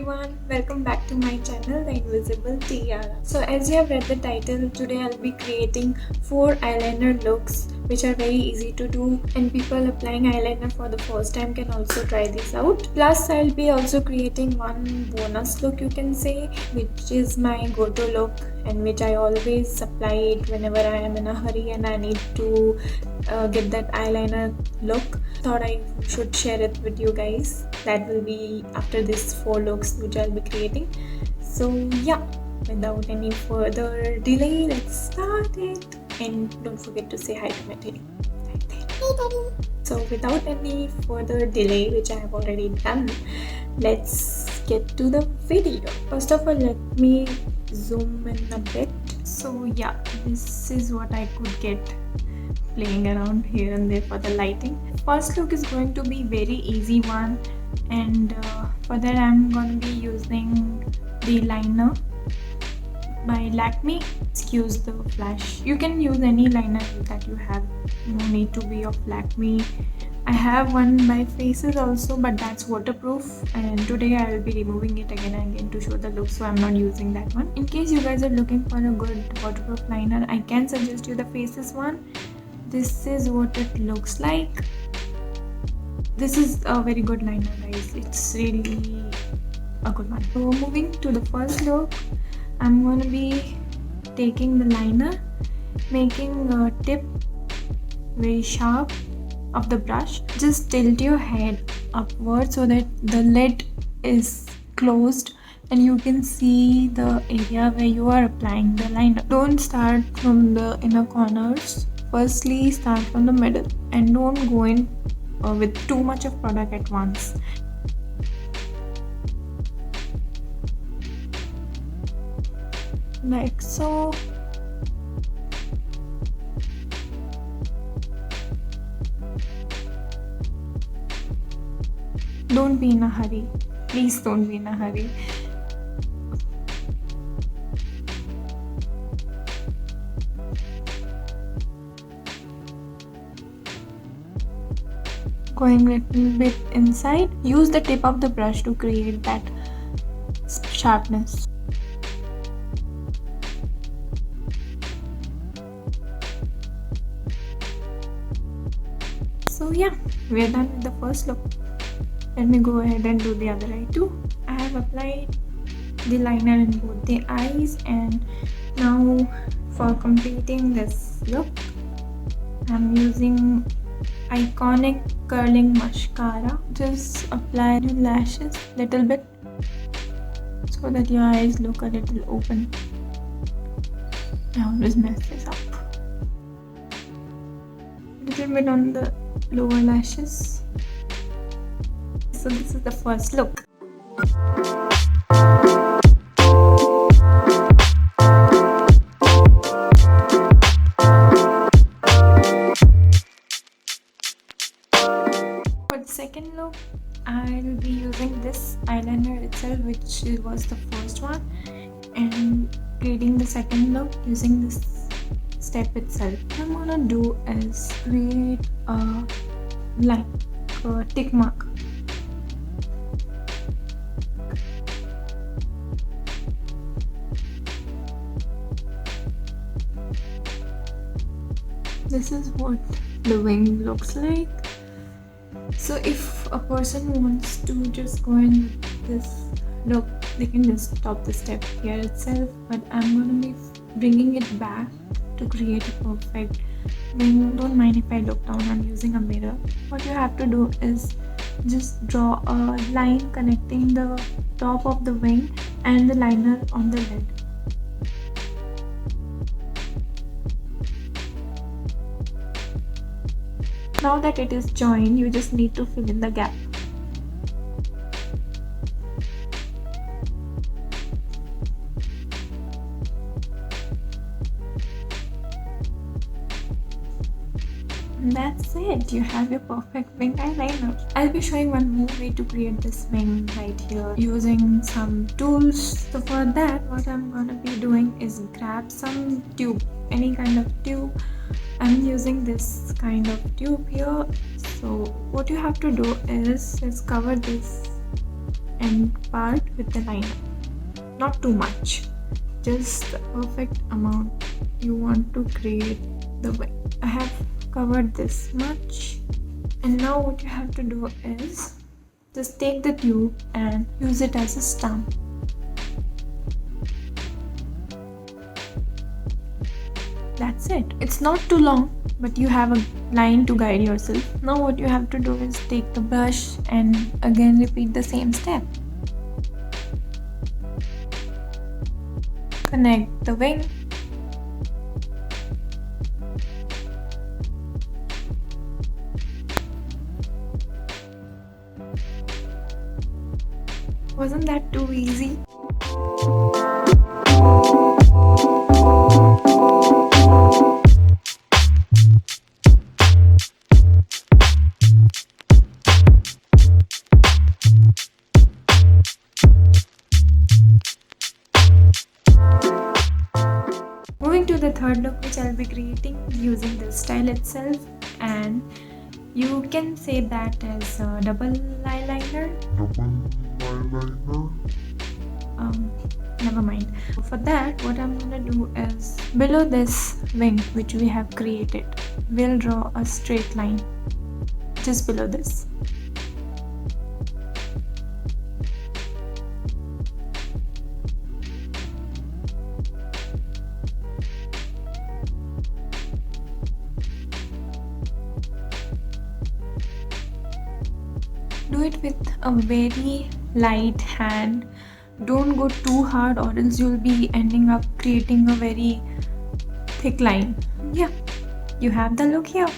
everyone, welcome back to my channel The Invisible Tiara. So as you have read the title, today I'll be creating 4 eyeliner looks which are very easy to do, and people applying eyeliner for the first time can also try this out. Plus I'll be also creating one bonus look, you can say, which is my go-to look and which I always apply it whenever I am in a hurry and I need to get that eyeliner look. Thought I should share it with you guys. That will be after this 4 looks which I'll be creating. So yeah, without any further delay, let's start it. And don't forget to say hi to my teddy. Hi, teddy. So without any further delay, which I have already done, let's get to the video. First of all, let me zoom in a bit. So yeah, this is what I could get playing around here and there for the lighting. First look is going to be very easy one, and for that I'm going to be using the liner by Lakme. Excuse the flash. You can use any liner that you have, no need to be of Lakme. I have one by Faces also, but that's waterproof, and today I will be removing it again and again to show the look, so I'm not using that one. In case you guys are looking for a good waterproof liner, I can suggest you the Faces one. This is what it looks like. This is a very good liner, guys. It's really a good one. So moving to the first look, I'm going to be taking the liner, making a tip very sharp of the brush. Just tilt your head upward so that the lid is closed and you can see the area where you are applying the liner. Don't start from the inner corners. Firstly, start from the middle and don't go in with too much of product at once. Like so. Don't be in a hurry. Please don't be in a hurry. Going a little bit inside. Use the tip of the brush to create that sharpness. So yeah, we're done with the first look. Let me go ahead and do the other eye too. I have applied the liner in both the eyes, and now for completing this look, I'm using Iconic Curling Mascara. Just apply your lashes little bit so that your eyes look a little open. I always mess this up. Little bit on the lower lashes. So this is the first look. For the second look, I will be using this eyeliner itself, which was the first one, and creating the second look using this step itself. What I'm gonna do is create a line, a tick mark. This is what the wing looks like. So if a person wants to just go in with this look, they can just stop the step here itself, but I'm going to be bringing it back to create a perfect wing. Don't mind if I look down, I'm using a mirror. What you have to do is just draw a line connecting the top of the wing and the liner on the lid. Now that it is joined, you just need to fill in the gap. And that's it, you have your perfect wing eyeliner. I'll be showing one more way to create this wing right here using some tools. So for that, what I'm gonna be doing is grab some tube, any kind of tube. I'm using this kind of tube here. So what you have to do is just cover this end part with the liner. Not too much, just the perfect amount you want to create the wing. I have covered this much, and now what you have to do is just take the tube and use it as a stump. That's it. It's not too long, but you have a line to guide yourself. Now what you have to do is take the brush and again repeat the same step. Connect the wing. Wasn't that too easy? Moving to the third look, which I'll be creating using the style itself, and you can say that as a double eyeliner. Never mind. For that, what I'm gonna do is below this wing which we have created, we'll draw a straight line just below this. Do it with a very light hand. Don't go too hard or else you'll be ending up creating a very thick line. Yeah, you have the look here.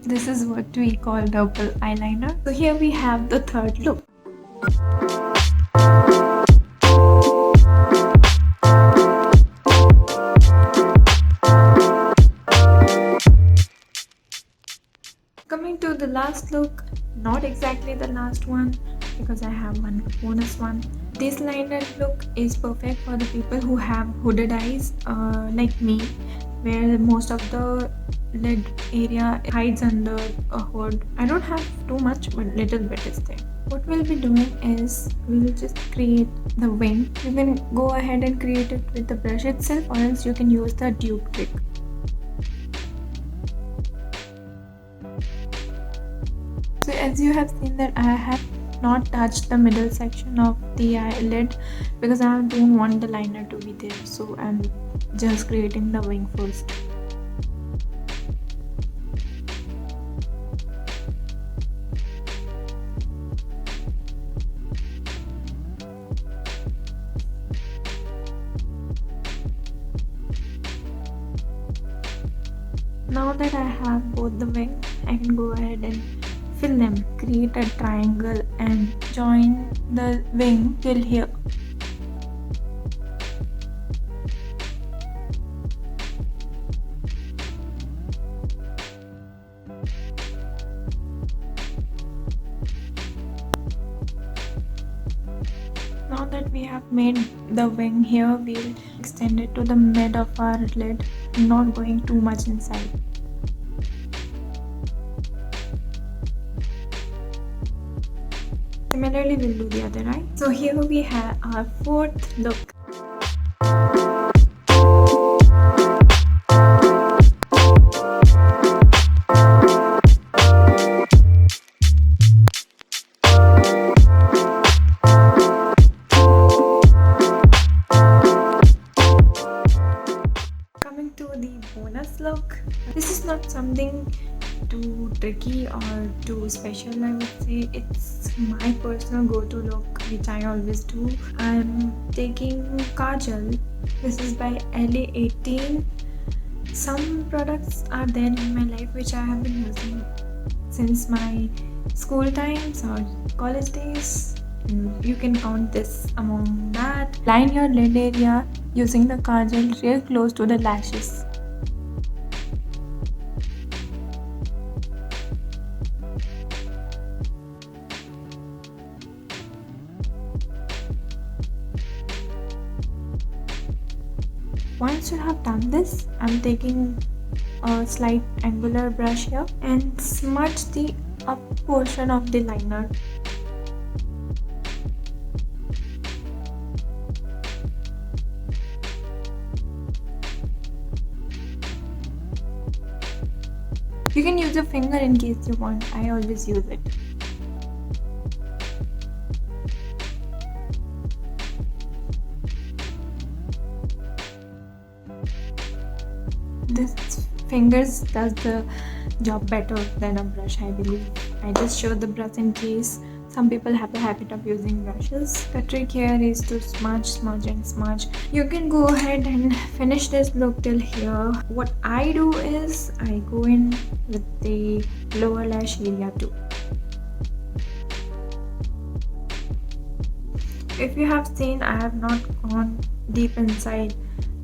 This is what we call double eyeliner. So here we have the third look. Coming to the last look, not exactly the last one because I have one bonus one. This liner look is perfect for the people who have hooded eyes like me, where most of the lid area hides under a hood. I don't have too much, but little bit is there. What we'll be doing is we'll just create the wing. You can go ahead and create it with the brush itself, or else you can use the dupe trick. So as you have seen that I have not touched the middle section of the eyelid because I don't want the liner to be there, so I'm just creating the wing first. Now that I have both the wing, I can go ahead and fill them, create a triangle and join the wing till here. Now that we have made the wing here, we'll extend it to the mid of our lid, not going too much inside. Similarly, we'll do the other eye. So here we have our fourth look. Coming to the bonus look. This is not something too tricky or too special, I would say. It's my personal go-to look which I always do. I'm taking kajal. This is by LA18. Some products are there in my life which I have been using since my school times or college days. You can count this among that. Line your lid area using the kajal real close to the lashes. Once you have done this, I'm taking a slight angular brush here and smudge the up portion of the liner. You can use your finger in case you want. I always use it. This fingers does the job better than a brush, I believe. I just show the brush in case some people have the habit of using brushes. The trick here is to smudge, smudge and smudge. You can go ahead and finish this look till here. What I do is I go in with the lower lash area too. If you have seen, I have not gone deep inside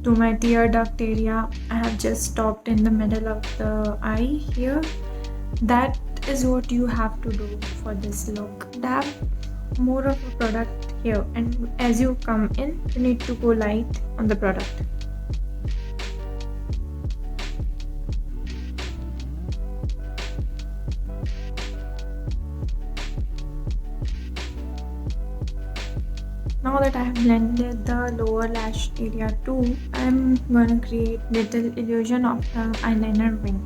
to my tear duct area. I have just stopped in the middle of the eye here. That is what you have to do for this look. Dab more of a product here, and as you come in, you need to go light on the product. Now that I have blended the lower lash area too, I'm gonna create little illusion of the eyeliner wing.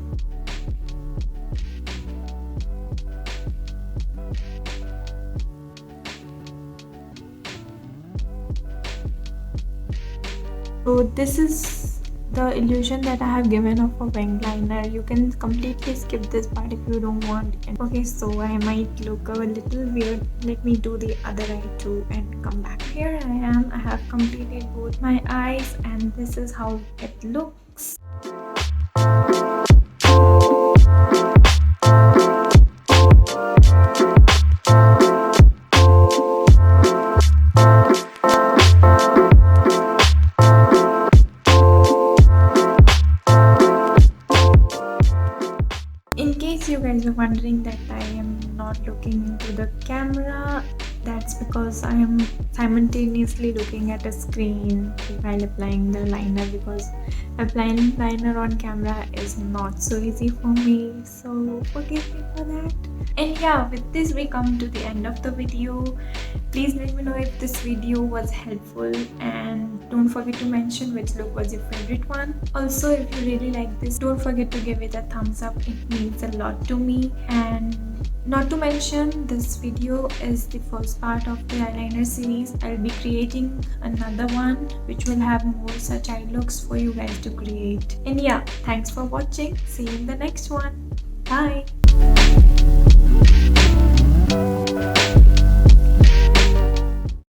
So this is the illusion that I have given of a wing liner. You can completely skip this part if you don't want. Okay, so I might look a little weird. Let me do the other eye too and come back. Here I am. I have completed both my eyes and this is how it looks. In case you guys are wondering that I am not looking into the camera, that's because I am simultaneously looking at a screen while applying the liner, because applying liner on camera is not so easy for me, so forgive me for that. And yeah, with this we come to the end of the video. Please let me know if this video was helpful, and don't forget to mention which look was your favorite one. Also, if you really like this, don't forget to give it a thumbs up. It means a lot to me. And not to mention, this video is the first part of the eyeliner series. I'll be creating another one which will have more such eye looks for you guys to create. And yeah, thanks for watching. See you in the next one. Bye.